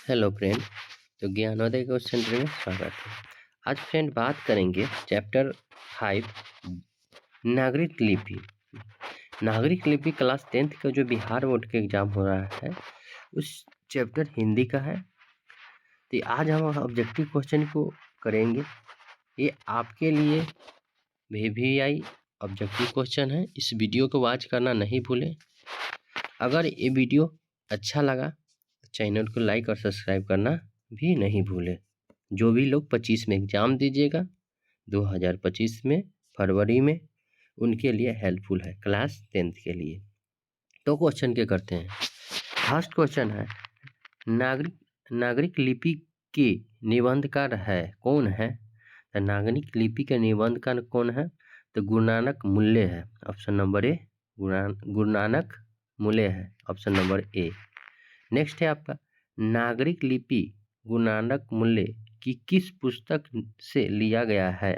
Hello friend. तो Gyanodaya question centre में स्वागत है। आज फ्रेंड बात करेंगे चैप्टर 5 नागरिक लिपि। नागरिक लिपि क्लास 10th का जो बिहार बोर्ड के एग्जाम हो रहा है उस चैप्टर हिंदी का है। तो आज हम ऑब्जेक्टिव क्वेश्चन को करेंगे। ये आपके लिए VVI ऑब्जेक्टिव क्वेश्चन है। इस वीडियो को वॉच करना नहीं भूलें। अगर ये वीडियो अच्छा लगा चैनल को लाइक और सब्सक्राइब करना भी नहीं भूलें। जो भी लोग 25 में एग्ज़ाम दीजिएगा 2025 में फरवरी में, उनके लिए हेल्पफुल है क्लास 10th के लिए। तो क्वेश्चन क्या करते हैं। फर्स्ट क्वेश्चन है नागरिक लिपि के निबंधकार है कौन है। तो नागरिक लिपि के निबंधकार कौन है। तो गुरु नानक मूल्य है, option number A. Guru Nanak मूल्य है, ऑप्शन नंबर ए। नेक्स्ट है आपका नागरिक लिपि गुरु नानक मूल्य की किस पुस्तक से लिया गया है।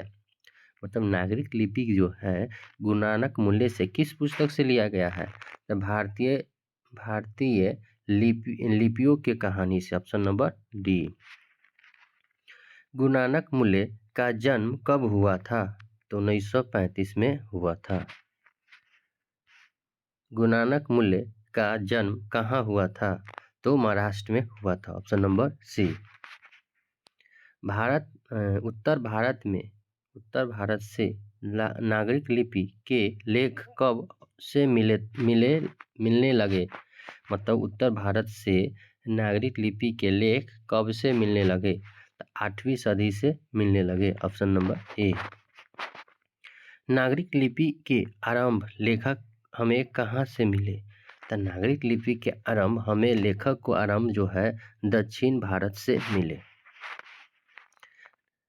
मतलब नागरिक लिपि जो है गुरु नानक मूल्य से किस पुस्तक से लिया गया है। तो भारतीय लिपियों की कहानी से, option number D. Guru Nanak मूल्य का जन्म कब हुआ था। तो 1935 में हुआ था। गुरु नानक मूल्य का जन्म कहाँ हुआ था। तो महाराष्ट्र में हुआ था, ऑप्शन नंबर सी। उत्तर भारत से नागरिक लिपि के लेख कब से मिलने लगे। मतलब उत्तर भारत से नागरिक लिपि के लेख कब से मिलने लगे। तो 8वीं सदी से मिलने लगे, ऑप्शन नंबर ए। नागरिक लिपि के आरंभ लेखक हमें कहाँ से मिले। तो नागरिक लिपि के आरंभ हमें लेखक को आरंभ जो है दक्षिण भारत से मिले।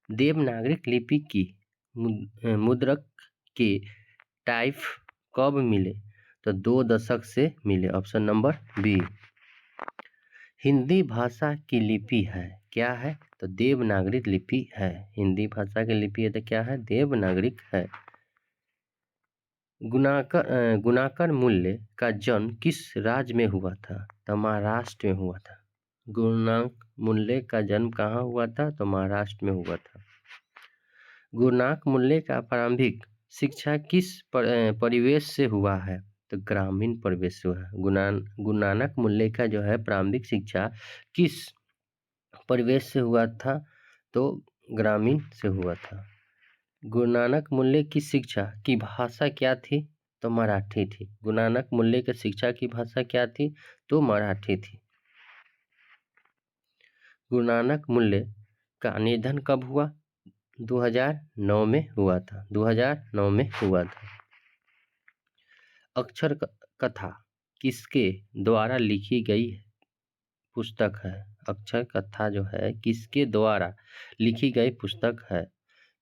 देवनागरिक लिपि की मुद्रक के टाइप कब मिले। तो 2 दशक से मिले, ऑप्शन नंबर बी। हिंदी भाषा की लिपि है क्या है। तो देवनागरिक लिपि है। हिंदी भाषा की लिपि है तो क्या है, देवनागरिक है। गुणाकर मूल्य का जन्म किस राज्य में हुआ था। तो महाराष्ट्र में हुआ था। गुणांक मूल्य का जन्म कहाँ हुआ था। तो महाराष्ट्र में हुआ था। गुणांक मूल्य का प्रारंभिक शिक्षा किस परिवेश से हुआ है। तो ग्रामीण परिवेश से हुआ है। गुरु नानक मूल्य का जो है प्रारंभिक शिक्षा किस परिवेश से हुआ था। तो ग्रामीण से हुआ था। गुरु नानक मूल्य की शिक्षा की भाषा क्या थी। तो मराठी थी। गुरु नानक मूल्य की शिक्षा की भाषा क्या थी। तो मराठी थी। गुरु नानक मूल्य का निधन कब हुआ। 2009 में हुआ था। 2009 में हुआ था। अक्षर कथा किसके द्वारा लिखी गई पुस्तक है। अक्षर कथा जो है किसके द्वारा लिखी गई पुस्तक है।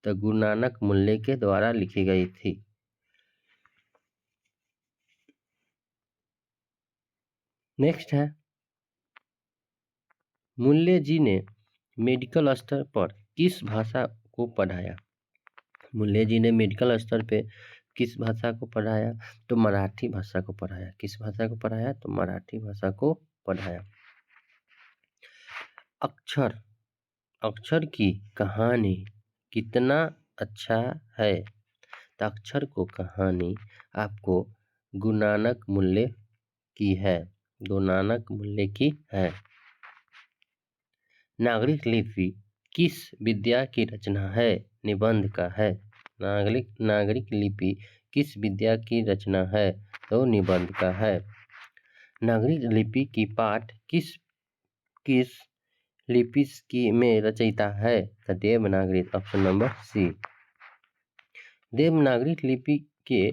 तो गुरु नानक मूल्य के द्वारा लिखी गई थी। नेक्स्ट है मूल्य जी ने मेडिकल स्तर पर किस भाषा को पढ़ाया। मूल्य जी ने मेडिकल स्तर पे किस भाषा को पढ़ाया। तो मराठी भाषा को पढ़ाया। किस भाषा को पढ़ाया। तो मराठी भाषा को पढ़ाया। अक्षर की कहानी कितना अच्छा है। तो अक्षर को कहानी आपको गुरु नानक मूल्य की है। गुरु नानक मूल्य की है। नागरिक लिपि किस विद्या की रचना है। निबंध का है। नागरिक लिपि किस विद्या की रचना है। तो निबंध का है। नागरिक लिपि की पाठ किस लिपि की में रचयिता है। तो देवनागरिक, ऑप्शन नंबर सी। देवनागरिक लिपि के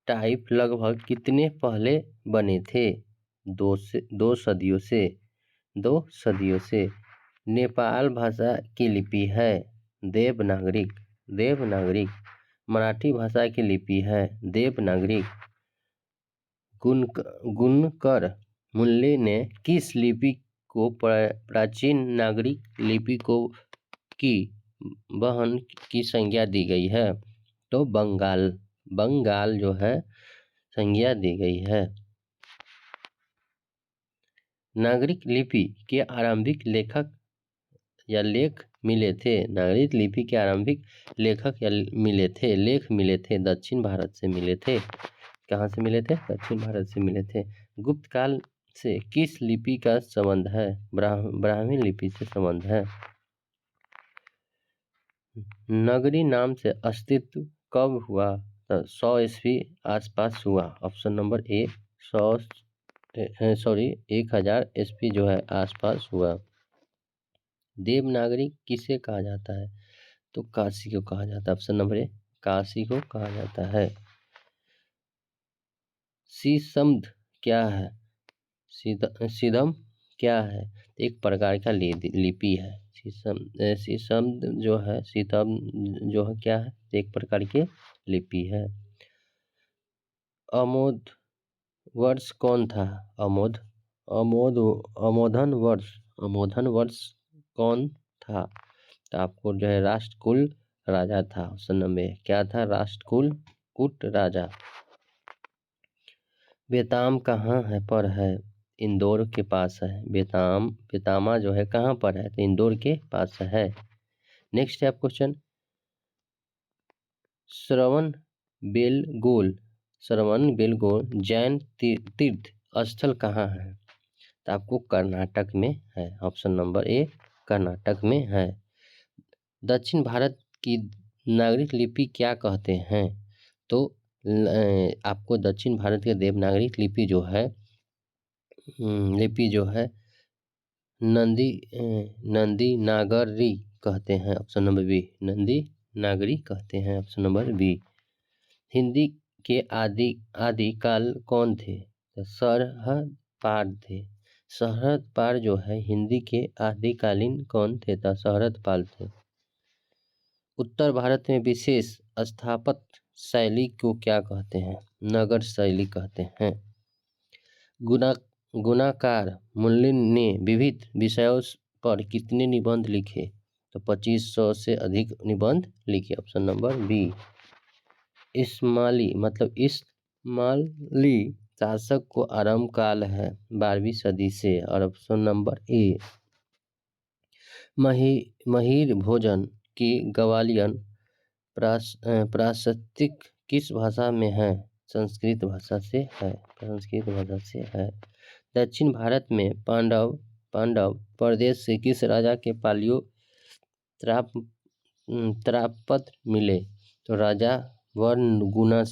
टाइप लगभग कितने पहले बने थे। 2 सदियों से। नेपाल भाषा की लिपि है देवनागरिक। मराठी भाषा की लिपि है देवनागरिक। गुणकर मूल्य ने किस लिपि को प्राचीन नागरिक लिपि की बहन की संज्ञा दी गई है। तो बंगाल जो है संज्ञा दी गई है। नागरिक लिपि के आरंभिक लेखक या लेख मिले थे। नागरिक लिपि के आरंभिक लेखक या लेख मिले थे दक्षिण भारत से मिले थे। कहाँ से मिले थे? दक्षिण भारत से मिले थे। गुप्त काल से किस लिपि का संबंध है? ब्राह्मी लिपि से संबंध है। नगरी नाम से अस्तित्व कब हुआ? 100 ईस्वी आसपास हुआ। ऑप्शन नंबर ए 1000 ईस्वी जो है आसपास हुआ। देवनागरी किसे कहा जाता है? तो काशी को कहा जाता है। ऑप्शन नंबर ए काशी को कहा जाता है। सीसमध क्या है? सीधम क्या है? एक प्रकार का लिपि है। सीसमध जो है, सीतम जो है क्या है? एक प्रकार की लिपि है। अमोध वर्ष कौन था? अमोधन वर्ष कौन था? तो आपको जो है राष्ट्रकूट राजा था। ऑप्शन नंबर ए क्या था? राष्ट्रकूट राजा। बेताम कहाँ है पर है? इंदौर के पास है। बेतामा जो है कहाँ पर है? तो इंदौर के पास है। नेक्स्ट है आप क्वेश्चन, श्रवण बेलगोल जैन तीर्थ स्थल कहाँ है? तो आपको कर्नाटक में है। ऑप्शन नंबर ए कर्नाटक में है। दक्षिण भारत की नागरिक लिपि क्या कहते हैं? तो आपको दक्षिण भारत के देवनागरी लिपि जो है नंदी नागरी कहते हैं। ऑप्शन नंबर बी नंदी नागरी कहते हैं। Option number B. हिंदी के आदि काल कौन थे? तो सरहद पार थे। सरहद पार जो है हिंदी के आदिकालीन कौन थे? तो सरहद पाल थे। उत्तर भारत में विशेष स्थापत्य शैली को क्या कहते हैं? नगर शैली कहते हैं। गुणाकार मुल्लिन ने विविध विषयों पर कितने निबंध लिखे? तो 2500 से अधिक निबंध लिखे। Option number B. इस्माली शासक को आरंभ काल है 12वीं सदी से। और ऑप्शन नंबर ए। महीर भोजन की ग्वालियन प्राशस्तिक किस भाषा में है? संस्कृत भाषा से है। दक्षिण भारत में पांडव प्रदेश से किस राजा के पालियों त्रापत्र मिले? तो राजा वर्णगुना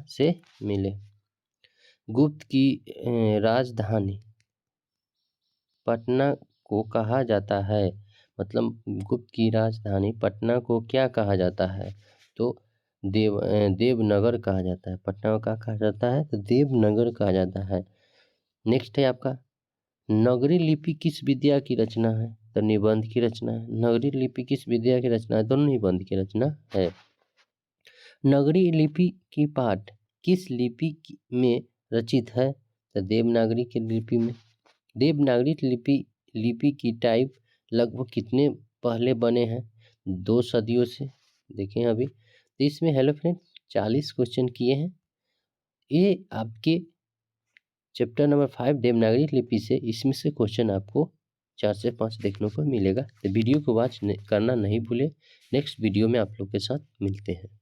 से मिले। गुप्त की राजधानी पटना को कहा जाता है। मतलब गुप्त की राजधानी पटना को क्या कहा जाता है? तो देवनगर कहा जाता है। पटना को क्या कहा जाता है? तो देवनगर कहा जाता है। नेक्स्ट है आपका, नगरी लिपि किस विद्या की रचना है? तो निबंध की रचना है। नगरी लिपि किस विद्या की रचना है? दोनों निबंध की रचना है। नगरी लिपि की पाठ किस लिपि में रचित है? तो देवनागरी की लिपि में। देवनागरी लिपि की टाइप लगभग कितने पहले बने हैं? 2 सदियों से। देखें अभी तो इसमें हेलो फ्रेंड 40 क्वेश्चन किए हैं। ये आपके चैप्टर नंबर 5 देवनागरी लिपि से, इसमें से क्वेश्चन आपको 4 से 5 देखने को मिलेगा। तो वीडियो को वॉच करना नहीं भूले। नेक्स्ट वीडियो में आप लोग के साथ मिलते हैं।